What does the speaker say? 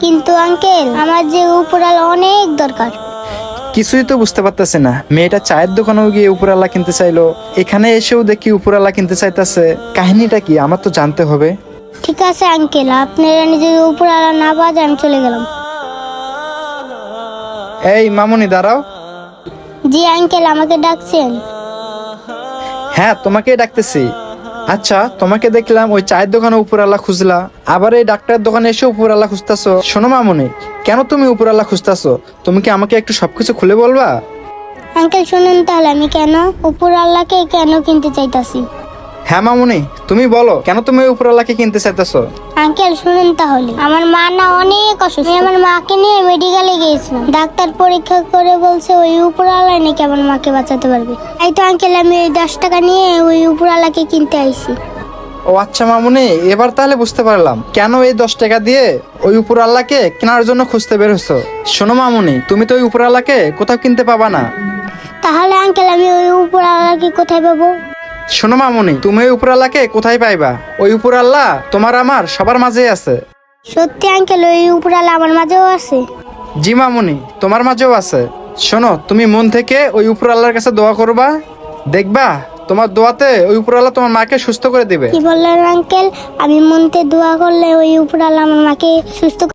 কিন্তু আঙ্কেল, আমার যে উপরালা অনেক দরকার। কিছুই তো বুঝতে পারতেছে না, মেয়েটা চায়ের দোকানেও গিয়ে উপরালা কিনতে চাইলো, এখানে এসেও দেখি উপরালা কিনতে চাইতেছে। কাহিনীটা কি আমার তো জানতে হবে। ঠিক আছে আঙ্কেল, আপনারা নিজের উপরালা না পাওয়া যায় আমি চলে গেলাম। এই মামুনি দাঁড়াও। জি আঙ্কেল, আমাকে ডাকছেন? হ্যাঁ, তোমাকেই ডাকতেছি। আচ্ছা, তোমাকে দেখলাম ওই চায়ের দোকানে উপরালা খুঁজলা, আবার এই ডাক্তারের দোকানে এসে উপরালা খুঁজতেছো। শোনো মামুনি, কেন তুমি উপরালা খুঁজতেছো? তুমি কি আমাকে একটু সবকিছু খুলে বলবা? আঙ্কেল শুনুন তাহলে, আমি কেন উপরালাকে কেন কিনতে চাইতাছি। হ্যাঁ মামুনি, তুমি বলো কেন তুমি ওই উপরালাকে কিনতে চাইতেছো? আঙ্কেল শুনুন তাহলে, আমার মা না অনেক অসুস্থ। আমি আমার মাকে নিয়ে মেডিকেলে গিয়েছিলাম, ডাক্তার পরীক্ষা করে বলছে ওই উপরালা নাকি আমার মাকে বাঁচাতে পারবে। তাই তো আঙ্কেল, আমি ওই 10 টাকা নিয়ে ওই উপরালাকে কিনতে আইছি। ও আচ্ছা মামুনি, এবার তাহলে বুঝতে পারলাম কেন এই 10 টাকা দিয়ে ওই উপর আল্লাহকে কেনার জন্য খুঁজতে বের হচ্ছো। শোনো মামুনি, তুমি তো ওই উপর আল্লাহকে কোথাও কিনতে পাবা না। তাহলে আঙ্কেল, আমি ওই উপরালাকে কোথায় পাবো? শোনো মামুনি, তুমি ওই উপর আল্লাহকে কোথায় পাইবা? ওই উপর আল্লাহ তোমার আমার সবার মাঝেই আছে। সত্যি আঙ্কেল, ওই উপরালা আমার মাঝেও আছে? জি মামুনি, তোমার মাঝেও আছে। শোনো, তুমি মন থেকে ওই উপর আল্লাহর কাছে দোয়া করবা, দেখবা তোমার দোয়াতে ওই উপর আল্লাহ তোমার মাকে সুস্থ করে দিবে। কি বললেন আঙ্কেল? আমি মনতে দোয়া করলে ওই উপরালা আমার মাকে সুস্থ